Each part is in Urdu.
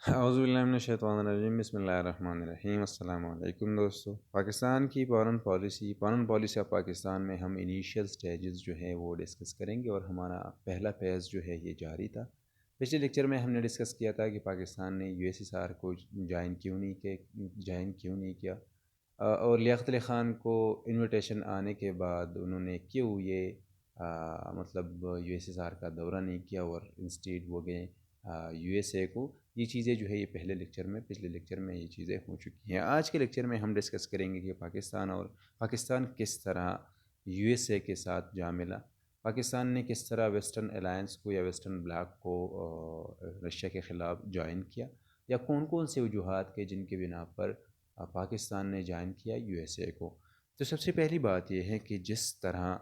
اعوذ باللہ من الشیطان الرجیم، بسم اللہ الرحمن الرحیم۔ السلام علیکم دوستو۔ پاکستان کی فارن پالیسی آف پاکستان میں ہم انیشیل سٹیجز جو ہے وہ ڈسکس کریں گے، اور ہمارا پہلا فیز جو ہے یہ جاری تھا۔ پچھلے لیکچر میں ہم نے ڈسکس کیا تھا کہ پاکستان نے یو ایس ایس آر کو جوائن کیوں نہیں کیا، اور لیاقت علی خان کو انویٹیشن آنے کے بعد انہوں نے کیوں یہ مطلب یو ایس ایس آر کا دورہ نہیں کیا اور انسٹیڈ وہ گئے یو ایس اے کو۔ یہ چیزیں جو ہے یہ پچھلے لیکچر میں یہ چیزیں ہو چکی ہیں۔ آج کے لیکچر میں ہم ڈسکس کریں گے کہ پاکستان کس طرح یو ایس اے کے ساتھ جا ملا، پاکستان نے کس طرح ویسٹرن الائنس کو یا ویسٹرن بلاک کو رشیا کے خلاف جوائن کیا، یا کون کون سے وجوہات کے جن کے بنا پر پاکستان نے جوائن کیا یو ایس اے کو۔ تو سب سے پہلی بات یہ ہے کہ جس طرح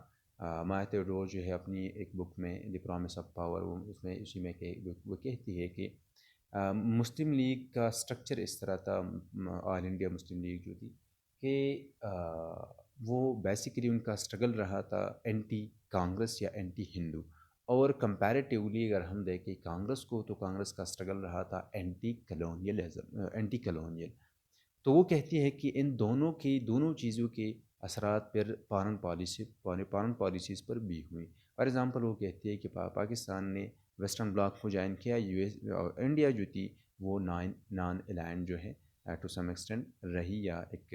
مایا تیوڈور جو ہے اپنی ایک بک میں دی پرومس آف پاور، اس میں اسی میں وہ کہتی ہے کہ مسلم لیگ کا سٹرکچر اس طرح تھا، آل انڈیا مسلم لیگ جو تھی، کہ وہ بیسیکلی ان کا سٹرگل رہا تھا اینٹی کانگریس یا اینٹی ہندو، اور کمپیریٹیولی اگر ہم دیکھیں کانگریس کو تو کانگریس کا سٹرگل رہا تھا اینٹی کلونیل۔ تو وہ کہتی ہے کہ ان دونوں چیزوں کے اثرات پھر فارن پالیسیز پر بھی ہوئی۔ فار ایگزامپل وہ کہتی ہے کہ پاکستان نے ویسٹرن بلاک کو جوائن کیا، انڈیا جو تھی وہ نان الائنڈ جو ہے ٹو سم ایکسٹینٹ رہی، یا ایک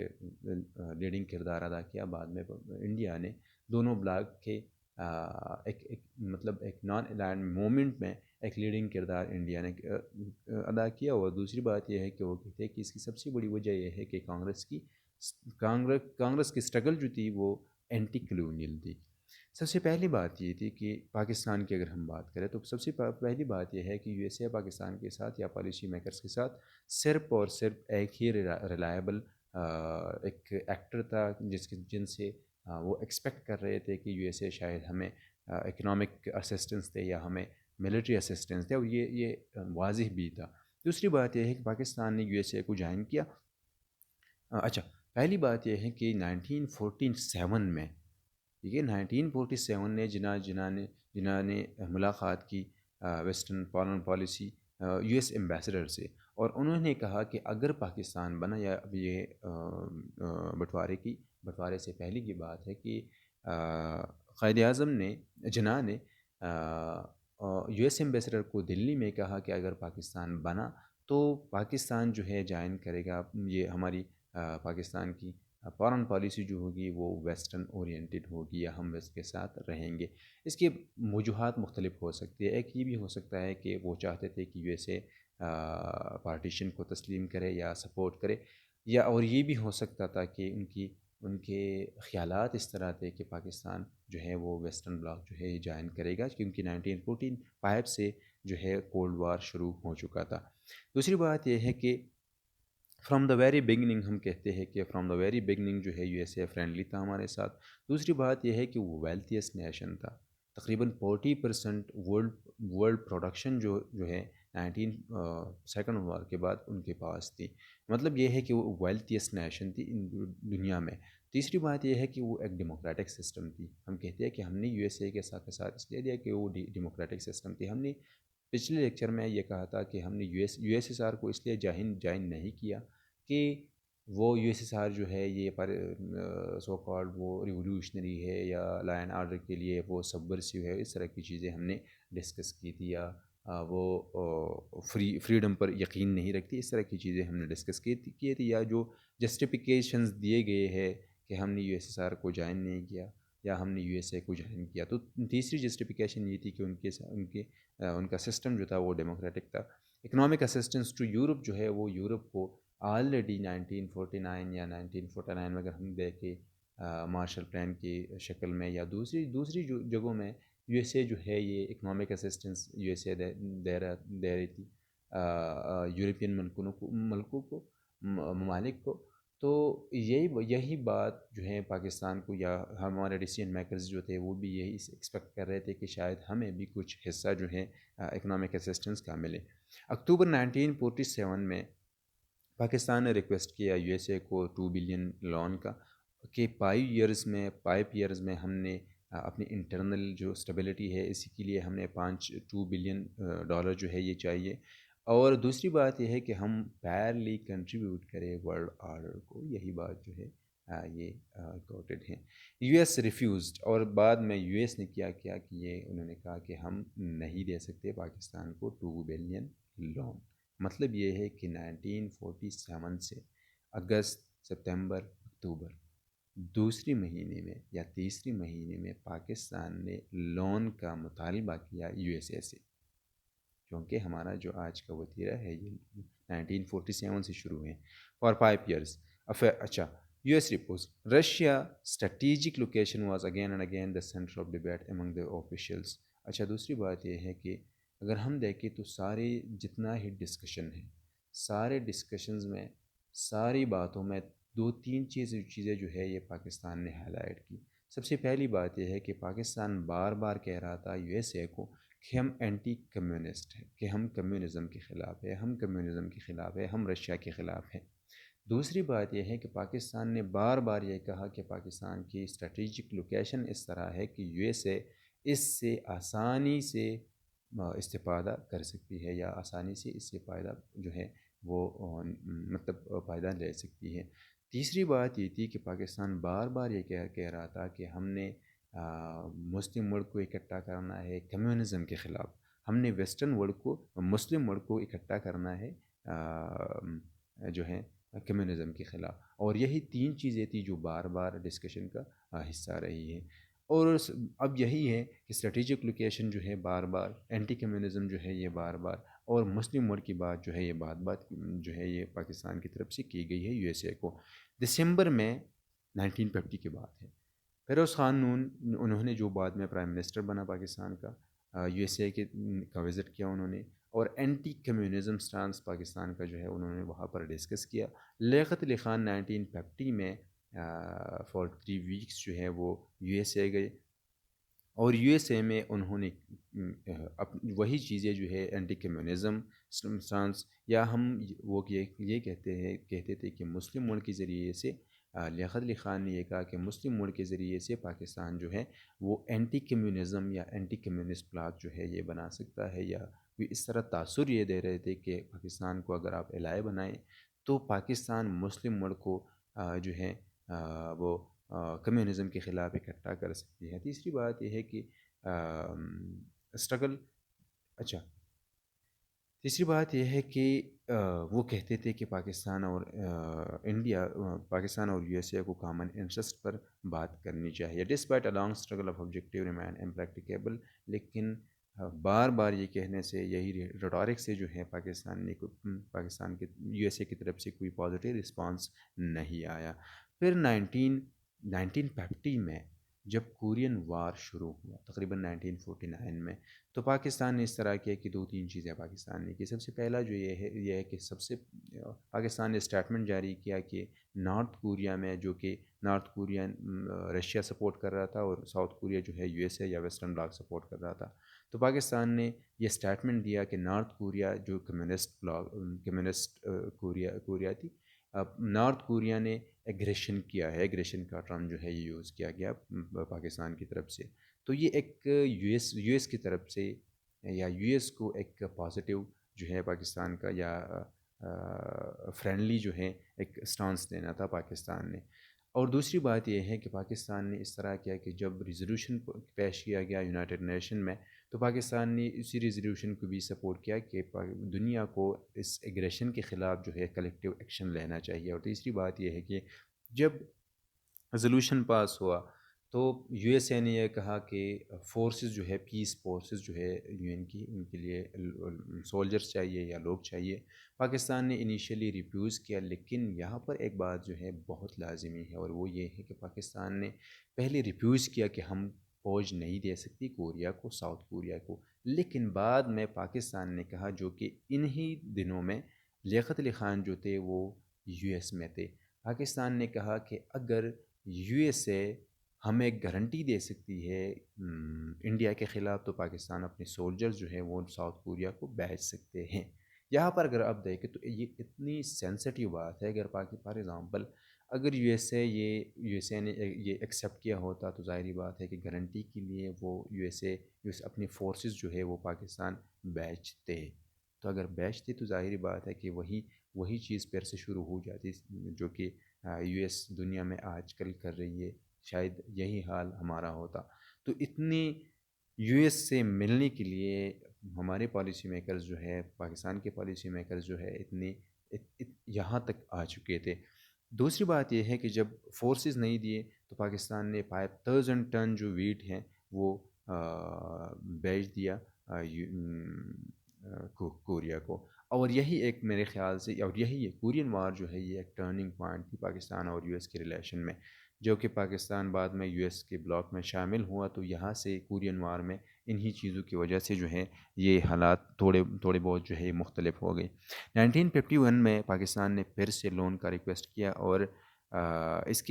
لیڈنگ کردار ادا کیا۔ بعد میں انڈیا نے دونوں بلاک کے ایک نان الائنڈ مومنٹ میں ایک لیڈنگ کردار انڈیا نے ادا کیا۔ اور دوسری بات یہ ہے کہ وہ کہتے ہیں کہ اس کی سب سے بڑی وجہ یہ ہے کہ کانگریس کی سٹرگل جو تھی وہ اینٹی کلونیل تھی۔ سب سے پہلی بات یہ تھی کہ پاکستان کی اگر ہم بات کریں تو سب سے پہلی بات یہ ہے کہ یو ایس اے پاکستان کے ساتھ یا پالیسی میکرز کے ساتھ صرف اور صرف ایک ہی ریلائبل ایک ایکٹر تھا، جن سے وہ ایکسپیکٹ کر رہے تھے کہ یو ایس اے شاید ہمیں اکنامک اسسٹنس دے یا ہمیں ملٹری اسسٹنس دے، اور یہ واضح بھی تھا۔ دوسری بات یہ ہے کہ پاکستان نے یو ایس اے کو جوائن کیا۔ اچھا، پہلی بات یہ ہے کہ 1947 میں، ٹھیک ہے، 1947 نے جنہوں نے ملاقات کی western foreign policy U S ambassador سے، اور انہوں نے کہا کہ اگر پاکستان بنا، یا اب یہ بٹوارے سے پہلے کی بات ہے کہ قائد اعظم نے یو ایس ایمبیسڈر کو دلی میں کہا کہ اگر پاکستان بنا تو پاکستان جو ہے جوائن کرے گا، یہ ہماری پاکستان کی فارن پالیسی جو ہوگی وہ ویسٹرن اورینٹڈ ہوگی، یا ہم ویسٹ کے ساتھ رہیں گے۔ اس کی وجوہات مختلف ہو سکتی ہے۔ ایک یہ بھی ہو سکتا ہے کہ وہ چاہتے تھے کہ یو ایس اے پارٹیشن کو تسلیم کرے یا سپورٹ کرے، یا اور یہ بھی ہو سکتا تھا کہ ان کے خیالات اس طرح تھے کہ پاکستان جو ہے وہ ویسٹرن بلاک جو ہے جوائن کرے گا، کیونکہ 1945 سے جو ہے کولڈ وار شروع ہو چکا تھا۔ دوسری بات یہ ہے کہ فرام دا ویری بگننگ، ہم کہتے ہیں کہ فرام دا ویری بگننگ جو ہے یو ایس اے فرینڈلی تھا ہمارے ساتھ۔ دوسری بات یہ ہے کہ وہ ویلتھیسٹ نیشن تھا، تقریباً 40% ورلڈ پروڈکشن جو ہے سیکنڈ وار کے بعد ان کے پاس تھی۔ مطلب یہ ہے کہ وہ ویلتھیسٹ نیشن تھی دنیا میں۔ تیسری بات یہ ہے کہ وہ ایک ڈیموکریٹک سسٹم تھی۔ ہم کہتے ہیں کہ ہم نے یو ایس اے کے ساتھ اس لیے دیا کہ وہ ڈیموکریٹک سسٹم تھی۔ ہم نے پچھلے لیکچر میں یہ کہا تھا کہ ہم نے یو ایس ایس آر کو اس لیے جوائن نہیں کیا کہ وہ یو ایس ایس آر جو ہے یہ سو کالڈ وہ ریولیوشنری ہے، یا لا اینڈ آرڈر کے لیے وہ سبورسیو ہے، اس طرح کی چیزیں ہم نے ڈسکس کی تھی، یا وہ فریڈم پر یقین نہیں رکھتی، اس طرح کی چیزیں ہم نے ڈسکس کی تھی، یا جو جسٹیفیکیشنز دیے گئے ہیں کہ ہم نے یو ایس ایس آر کو جوائن نہیں کیا یا ہم نے یو ایس اے کو جوائن کیا۔ تو تیسری جسٹیفیکیشن یہ تھی کہ ان کا سسٹم جو تھا وہ ڈیموکریٹک تھا۔ اکنامک اسسٹنس ٹو یورپ جو ہے وہ یورپ کو آلریڈی 1949 یا 1949 میں اگر ہم دیکھیں مارشل پلان کی شکل میں، یا دوسری جگہوں میں یو ایس اے جو ہے یہ economic assistance U S A دے رہی تھی یورپین ملکوں کو، ممالک کو۔ تو یہی بات جو ہے پاکستان کو، یا ہمارے ڈیسیژن میکرز جو تھے وہ بھی یہی ایکسپیکٹ کر رہے تھے کہ شاید ہمیں بھی کچھ حصہ جو ہے اکنامک اسسٹنس کا ملے۔ اکتوبر 1947 میں پاکستان نے ریکویسٹ کیا یو ایس اے کو 2 بلین لون کا، کہ 5 ایئرز میں ہم نے اپنی انٹرنل جو اسٹیبلٹی ہے اسی کے لیے ہم نے 2 بلین ڈالر جو ہے یہ چاہیے، اور دوسری بات یہ ہے کہ ہم پیرلی کنٹریبیوٹ کریں ورلڈ آرڈر کو، یہی بات جو ہے یہ ریکارڈڈ ہے۔ یو ایس ریفیوزڈ، اور بعد میں یو ایس نے کیا کیا کہ یہ انہوں نے کہا کہ ہم نہیں دے سکتے پاکستان کو 2 بلین لون۔ مطلب یہ ہے کہ 1947 سے اگست، سپتمبر، اکتوبر، دوسری مہینے میں یا تیسری مہینے میں پاکستان نے لون کا مطالبہ کیا یو ایس اے سے، کیونکہ ہمارا جو آج کا وتیرہ ہے یہ 1947 سے شروع ہوئے فار 5 ایئرس۔ اچھا، U S reports Russia strategic location was again and again the centre of debate Umang the officials. اچھا، دوسری بات یہ ہے کہ اگر ہم دیکھیں تو سارے جتنا ہی ڈسکشن ہے، سارے ڈسکشنز میں، ساری باتوں میں 2 3 چیزیں جو ہے یہ پاکستان نے ہائی لائٹ کی۔ سب سے پہلی بات یہ ہے کہ پاکستان بار بار کہہ رہا تھا یو ایس اے کو کہ ہم اینٹی کمیونسٹ ہیں، کہ ہم کمیونزم کے خلاف ہے، ہم کمیونزم کے خلاف ہے، ہم رشیا کے خلاف ہیں۔ دوسری بات یہ ہے کہ پاکستان نے بار بار یہ کہا کہ پاکستان کی اسٹریٹجک لوکیشن اس طرح ہے کہ یو ایس اے اس سے آسانی سے استفادہ کر سکتی ہے، یا آسانی سے اس سے فائدہ جو ہے وہ مطلب فائدہ لے سکتی ہے۔ تیسری بات یہ تھی کہ پاکستان بار بار یہ کہہ رہا تھا کہ ہم نے مسلم ورلڈ کو اکٹھا کرنا ہے کمیونزم کے خلاف، ہم نے ویسٹرن ورلڈ کو، مسلم ورلڈ کو اکٹھا کرنا ہے جو ہے کمیونزم کے خلاف۔ اور یہی 3 چیزیں تھیں جو بار بار ڈسکشن کا حصہ رہی ہے۔ اور اب یہی ہے کہ اسٹریٹجک لوکیشن جو ہے بار بار، اینٹی کمیونزم جو ہے یہ بار بار، اور مسلم ورلڈ کی بات جو ہے یہ بات جو ہے یہ پاکستان کی طرف سے کی گئی ہے یو ایس اے کو۔ دسمبر میں 1950 کی بات ہے، فیروز خان نون انہوں نے جو بعد میں پرائم منسٹر بنا پاکستان کا، یو ایس اے کا وزٹ کیا انہوں نے، اور اینٹی کمیونزم سٹانس پاکستان کا جو ہے انہوں نے وہاں پر ڈسکس کیا۔ لیاقت علی خان 1950 میں فار 3 ویکس جو ہے وہ یو ایس اے گئے، اور یو ایس اے میں انہوں نے وہی چیزیں جو ہے اینٹی کمیونزم سٹانس، یا ہم وہ یہ کہتے تھے کہ مسلم ملک کے ذریعے سے، لیاقت علی خان نے یہ کہا کہ مسلم ملک کے ذریعے سے پاکستان جو ہے وہ اینٹی کمیونزم یا اینٹی کمیونسٹ بلاک جو ہے یہ بنا سکتا ہے، یا وہ اس طرح تاثر یہ دے رہے تھے کہ پاکستان کو اگر آپ الائے بنائیں تو پاکستان مسلم ملک کو جو ہے وہ کمیونزم کے خلاف اکٹھا کر سکتی ہے۔ تیسری بات یہ ہے کہ اسٹرگل، اچھا، تیسری بات یہ ہے کہ وہ کہتے تھے کہ پاکستان اور پاکستان اور یو ایس اے کو کامن انٹرسٹ پر بات کرنی چاہیے، despite a long struggle of objective remain impracticable. لیکن بار بار یہ کہنے سے، یہی ریٹورک سے جو ہے پاکستان کے یو ایس اے کی طرف سے کوئی پازیٹیو رسپانس نہیں آیا۔ پھر 1950 میں جب کورین وار شروع ہوا تقریباً 1949 میں، تو پاکستان نے اس طرح کیا کہ 2 3 چیزیں پاکستان نے کی۔ سب سے پہلا جو یہ ہے کہ پاکستان نے اسٹیٹمنٹ جاری کیا کہ نارتھ کوریا میں، جو کہ نارتھ کوریا رشیا سپورٹ کر رہا تھا اور ساؤتھ کوریا جو ہے یو ایس اے یا ویسٹرن بلاک سپورٹ کر رہا تھا، تو پاکستان نے یہ اسٹیٹمنٹ دیا کہ نارتھ کوریا جو کمیونسٹ کوریا تھی، نارتھ کوریا نے ایگریشن کیا ہے، ایگریشن کا ٹرم جو ہے یہ یوز کیا گیا پاکستان کی طرف سے۔ تو یہ ایک یو ایس کی طرف سے، یا یو ایس کو ایک پازیٹیو جو ہے پاکستان کا، یا فرینڈلی جو ہے ایک سٹانس دینا تھا پاکستان نے۔ اور دوسری بات یہ ہے کہ پاکستان نے اس طرح کیا کہ جب ریزولوشن پیش کیا گیا یونائٹڈ نیشن میں، تو پاکستان نے اسی ریزولوشن کو بھی سپورٹ کیا کہ دنیا کو اس ایگریشن کے خلاف جو ہے کلیکٹیو ایکشن لینا چاہیے۔ اور تیسری بات یہ ہے کہ جب ریزولوشن پاس ہوا تو یو ایس اے نے یہ کہا کہ فورسز جو ہے، پیس فورسز جو ہے یو این کی، ان کے لیے سولجرز چاہیے یا لوگ چاہیے۔ پاکستان نے انیشیلی ریفیوز کیا، لیکن یہاں پر ایک بات جو ہے بہت لازمی ہے، اور وہ یہ ہے کہ پاکستان نے پہلے ریفیوز کیا کہ ہم فوج نہیں دے سکتی کوریا کو، ساؤتھ کوریا کو، لیکن بعد میں پاکستان نے کہا، جو کہ انہی دنوں میں لیاقت علی خان جو تھے وہ یو ایس میں تھے، پاکستان نے کہا کہ اگر یو ایس اے ہمیں گارنٹی دے سکتی ہے انڈیا کے خلاف، تو پاکستان اپنے سولجرز جو ہیں وہ ساؤتھ کوریا کو بھیج سکتے ہیں۔ یہاں پر اگر آپ دیکھیں تو یہ اتنی سینسٹیو بات ہے، اگر فار ایگزامپل اگر یو ایس اے نے یہ ایکسیپٹ کیا ہوتا، تو ظاہری بات ہے کہ گارنٹی کے لیے وہ یو ایس اے اپنی فورسز جو ہے وہ پاکستان بھیجتے۔ تو اگر بیچتے تو ظاہری بات ہے کہ وہی چیز پھر سے شروع ہو جاتی جو کہ یو ایس دنیا میں آج کل کر رہی ہے، شاید یہی حال ہمارا ہوتا۔ تو اتنے یو ایس سے ملنے کے لیے ہمارے پالیسی میکرز جو ہے، پاکستان کے پالیسی میکرز جو ہے اتنے یہاں تک آ چکے تھے۔ دوسری بات یہ ہے کہ جب فورسز نہیں دیے تو پاکستان نے 5000 ٹن جو ویٹ ہیں وہ بیچ دیا کوریا کو۔ اور یہی ایک میرے خیال سے، اور یہی کورین وار جو ہے یہ ایک ٹرننگ پوائنٹ تھی پاکستان اور یو ایس کے ریلیشن میں، جو کہ پاکستان بعد میں یو ایس کے بلاک میں شامل ہوا، تو یہاں سے کورین وار میں انہی چیزوں کی وجہ سے جو ہے یہ حالات تھوڑے بہت جو ہے مختلف ہو گئے۔ 1951 میں پاکستان نے پھر سے لون کا ریکویسٹ کیا، اور اس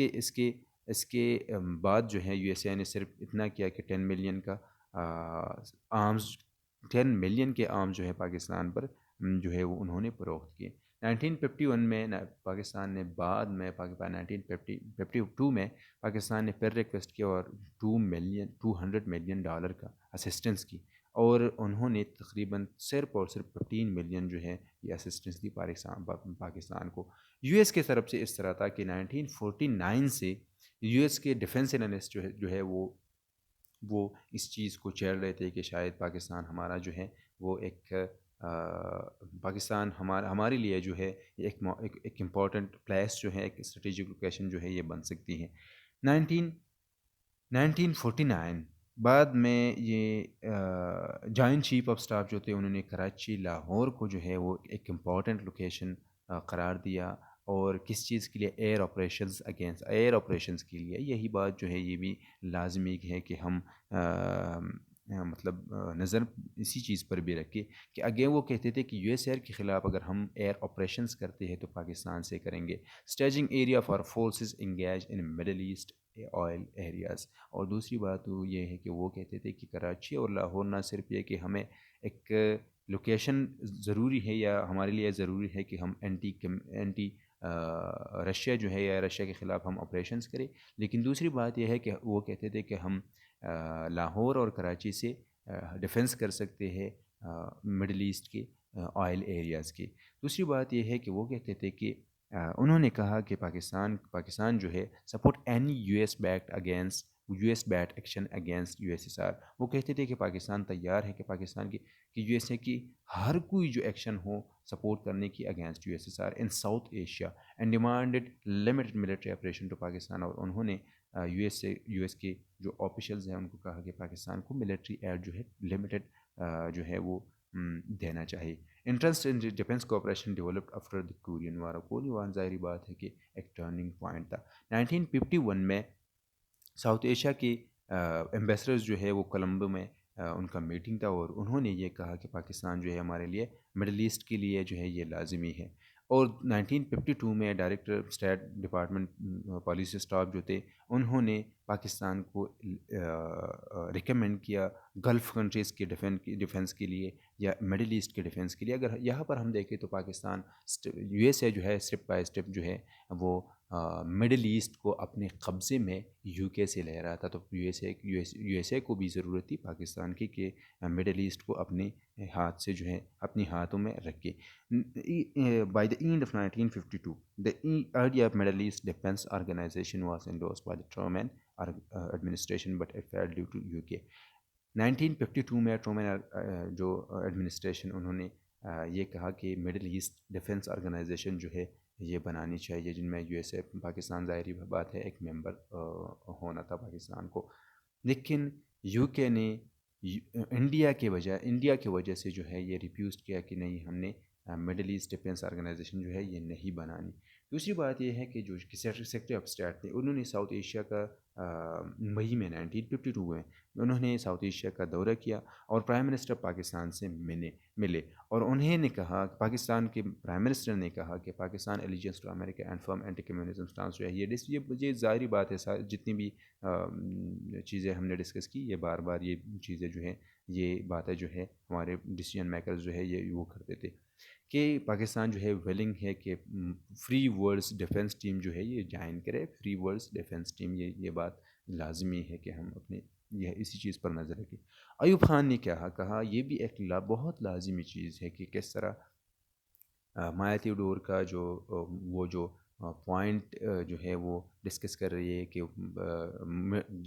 کے بعد جو ہے یو ایس اے نے صرف اتنا کیا کہ 10 ملین کا آرمز 10 ملین کے آرمز جو ہے پاکستان پر جو ہے وہ انہوں نے فروخت کیے۔ 1951 میں پاکستان نے بعد میں 1952 میں پاکستان نے پھر ریکویسٹ کیا اور $200 ملین کا اسسٹنس کی، اور انہوں نے تقریباً صرف اور صرف 15 ملین جو ہے یہ اسسٹنس دی پاکستان کو۔ یو ایس کے طرف سے اس طرح تھا کہ 1949 سے یو ایس کے ڈیفنس انالسٹ جو ہے وہ اس چیز کو چھیڑ رہے تھے کہ شاید پاکستان ہمارا جو ہے وہ پاکستان ہمارے لیے جو ہے ایک امپورٹنٹ پلیس جو ہے، ایک اسٹریٹجک لوکیشن جو ہے یہ بن سکتی ہے۔ 1949 بعد میں یہ جوائنٹ چیف آف سٹاف جو تھے انہوں نے کراچی لاہور کو جو ہے وہ ایک امپورٹنٹ لوکیشن قرار دیا، اور کس چیز کے لیے؟ ایئر آپریشنز کے لیے۔ یہی بات جو ہے یہ بھی لازمی ہے کہ ہم مطلب نظر اسی چیز پر بھی رکھے کہ اگے وہ کہتے تھے کہ یو ایس ایئر کے خلاف اگر ہم ایئر آپریشنز کرتے ہیں تو پاکستان سے کریں گے۔ Staging area for forces engage in middle east oil areas. اور دوسری بات وہ یہ ہے کہ وہ کہتے تھے کہ کراچی اور لاہور نہ صرف یہ کہ ہمیں ایک لوکیشن ضروری ہے یا ہمارے لیے ضروری ہے کہ ہم اینٹی رشیا جو ہے یا رشیا کے خلاف ہم آپریشنز کریں، لیکن دوسری بات یہ ہے کہ وہ کہتے تھے کہ ہم لاہور اور کراچی سے ڈیفنس کر سکتے ہیں مڈل ایسٹ کے آئل ایریاز کی۔ دوسری بات یہ ہے کہ وہ کہتے تھے کہ انہوں نے کہا کہ پاکستان جو ہے support any U S bet action against U S S R. وہ کہتے تھے کہ پاکستان تیار ہے کہ یو ایس اے کی ہر کوئی جو ایکشن ہو سپورٹ کرنے کی against U S S R in South Asia, and demanded limited military operation to Pakistan. اور انہوں نے یو ایس کے جو آفیشلز ہیں ان کو کہا کہ پاکستان کو ملٹری ایڈ جو ہے لمیٹڈ جو ہے وہ دینا چاہیے۔ Interest in defence cooperation developed after the Korean war. Korean war ظاہری بات ہے کہ ایک ٹرننگ پوائنٹ تھا۔ 1951 میں ساؤتھ ایشیا کے ایمبیسڈرز جو ہے وہ کولمبو میں ان کا میٹنگ تھا، اور انہوں نے یہ کہا کہ پاکستان جو ہے ہمارے لیے مڈل ایسٹ کے لیے جو ہے یہ لازمی ہے۔ اور 1952 میں director state department policy staff جو تھے انہوں نے پاکستان کو ریکمینڈ کیا گلف کنٹریز کے ڈیفنس کے لیے یا مڈل ایسٹ کے ڈیفنس کے لیے۔ اگر یہاں پر ہم دیکھیں تو پاکستان یو ایس اے جو ہے اسٹیپ بائی اسٹیپ جو ہے وہ مڈل ایسٹ کو اپنے قبضے میں یو کے سے لے رہا تھا، تو یو ایس اے کو بھی ضرورت تھی پاکستان کی کہ مڈل ایسٹ کو اپنے ہاتھ سے جو ہے اپنی ہاتھوں میں رکھے۔ By the and of 1952 the idea of Middle East Defense Organization was endorsed by the Truman administration but it failed due to UK۔ 1952 میں ٹرومین جو ایڈمنسٹریشن انہوں نے یہ کہا کہ مڈل ایسٹ ڈیفنس آرگنائزیشن جو ہے یہ بنانی چاہیے، جن میں یو ایس اے پاکستان ظاہری بات ہے ایک ممبر ہونا تھا پاکستان کو، لیکن یو کے نے انڈیا کی وجہ سے جو ہے یہ ریفیوز کیا کہ نہیں، ہم نے مڈل ایسٹ ڈیفنس آرگنائزیشن جو ہے یہ نہیں بنانی۔ دوسری بات یہ ہے کہ جو سیکرٹری آف اسٹیٹ تھے انہوں نے ساؤتھ ایشیا کا مئی میں 1952 میں انہوں نے ساؤتھ ایشیا کا دورہ کیا اور پرائم منسٹر پاکستان سے ملے، اور انہیں نے کہا، پاکستان کے پرائم منسٹر نے کہا کہ Pakistan allegiance to America and firm anti communism stance جو ہے یہ ظاہری بات ہے، جتنی بھی چیزیں ہم نے ڈسکس کی یہ بار بار یہ چیزیں جو ہیں یہ باتیں جو ہے ہمارے ڈیسیجن میکرز جو ہے یہ وہ کرتے تھے کہ پاکستان جو ہے ویلنگ ہے کہ فری ورلڈس ڈیفنس ٹیم جو ہے یہ جوائن کرے، فری ورلڈس ڈیفنس ٹیم، یہ بات لازمی ہے کہ ہم اپنے یہ اسی چیز پر نظر رکھے۔ ایوب خان نے کیا کہا، یہ بھی ایک بہت لازمی چیز ہے کہ کس طرح مایاتی ڈور کا وہ جو پوائنٹ جو ہے وہ ڈسکس کر رہی ہے کہ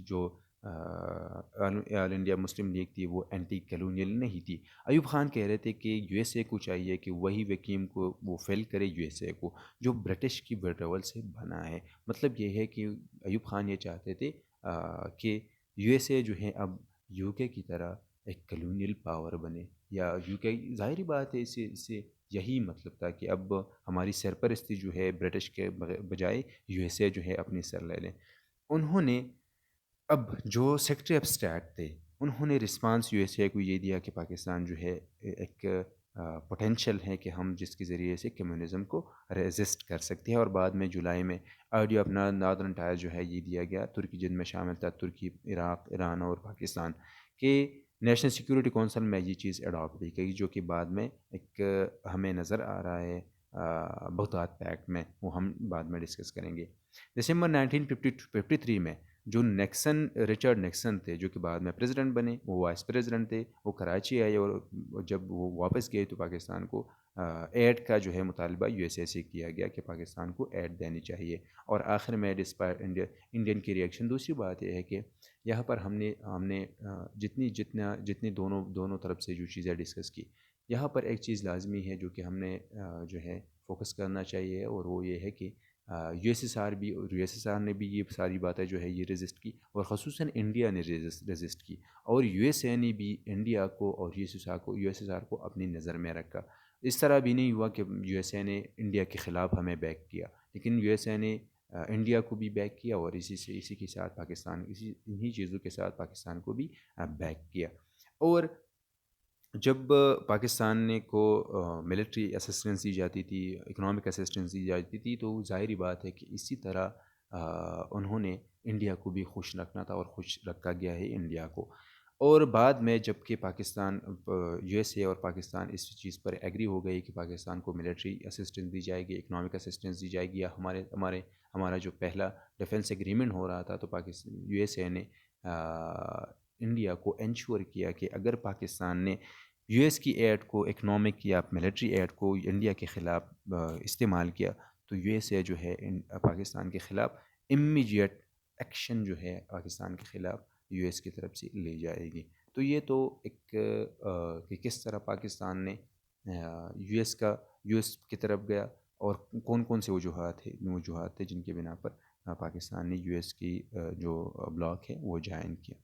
جو آل انڈیا مسلم لیگ تھی وہ اینٹی کلونیل نہیں تھی۔ ایوب خان کہہ رہے تھے کہ یو ایس اے کو چاہیے کہ وہی وکیم کو وہ فیل کرے، یو ایس اے کو جو برٹش کی وٹرول سے بنا ہے۔ مطلب یہ ہے کہ ایوب خان یہ چاہتے تھے کہ یو ایس اے جو ہے اب یو کے کی طرح ایک کلونیل پاور بنے، یا یو کے ظاہری بات ہے اس سے یہی مطلب تھا کہ اب ہماری سرپرستی جو ہے برٹش کے بجائے یو ایس اے جو ہے اپنی سر لے لیں۔ انہوں نے اب جو سیکرٹری آف اسٹیٹ تھے انہوں نے رسپانس یو ایس اے کو یہ دیا کہ پاکستان جو ہے ایک پوٹینشیل ہے کہ ہم جس کے ذریعے سے کمیونزم کو ریزسٹ کر سکتے ہیں، اور بعد میں جولائی میں آئیڈیا آف ناردرن ٹائر جو ہے یہ دیا گیا ترکی، جن میں شامل تھا ترکی، عراق، ایران اور پاکستان کہ نیشنل سیکورٹی کونسل میں یہ چیز اڈاپٹ کی گئی، جو کہ بعد میں ایک ہمیں نظر آ رہا ہے بغداد پیکٹ میں، وہ ہم بعد میں ڈسکس کریں گے۔ دسمبر 1953 میں جو رچرڈ نیکسن تھے، جو کہ بعد میں پریزیڈنٹ بنے، وہ وائس پریزیڈنٹ تھے، وہ کراچی آئے، اور جب وہ واپس گئے تو پاکستان کو ایڈ کا جو ہے مطالبہ یو ایس اے سے کیا گیا کہ پاکستان کو ایڈ دینی چاہیے، اور آخر میں ڈسپائٹ انڈین کی ریئیکشن۔ دوسری بات یہ ہے کہ یہاں پر ہم نے جتنی دونوں طرف سے جو چیزیں ڈسکس کی، یہاں پر ایک چیز لازمی ہے جو کہ ہم نے جو ہے فوکس کرنا چاہیے، اور وہ یہ ہے کہ یو ایس ایس آر نے بھی یہ ساری باتیں جو ہے یہ ریزسٹ کی، اور خصوصاً انڈیا نے ریزسٹ کی، اور یو ایس اے نے بھی انڈیا کو اور یو ایس ایس آر کو اپنی نظر میں رکھا۔ اس طرح بھی نہیں ہوا کہ یو ایس اے نے انڈیا کے خلاف ہمیں بیک کیا، لیکن یو ایس اے نے انڈیا کو بھی بیک کیا، اور اسی کے ساتھ انہی چیزوں کے ساتھ پاکستان کو بھی بیک کیا۔ اور جب پاکستان کو ملٹری اسسٹنس دی جاتی تھی، اکنامک اسسٹنس دی جاتی تھی، تو ظاہری بات ہے کہ اسی طرح انہوں نے انڈیا کو بھی خوش رکھنا تھا، اور خوش رکھا گیا ہے انڈیا کو۔ اور بعد میں جب کہ پاکستان یو ایس اے اور پاکستان اس چیز پر ایگری ہو گئی کہ پاکستان کو ملٹری اسسٹنس دی جائے گی، اکنامک اسسٹنس دی جائے گی، یا ہمارا جو پہلا ڈیفنس ایگریمنٹ ہو رہا تھا، تو یو ایس اے نے انڈیا کو انشور کیا کہ اگر پاکستان نے یو ایس کی ایڈ کو، اکنامک یا ملٹری ایڈ کو انڈیا کے خلاف استعمال کیا، تو یو ایس اے جو ہے پاکستان کے خلاف امیجیٹ ایکشن جو ہے پاکستان کے خلاف یو ایس کی طرف سے لی جائے گی۔ تو یہ تو ایک کہ کس طرح پاکستان نے یو ایس کی طرف گیا، اور کون سے وجوہات تھے جن کے بنا پر پاکستان نے یو ایس کی جو بلاک ہے وہ جوائن کیا۔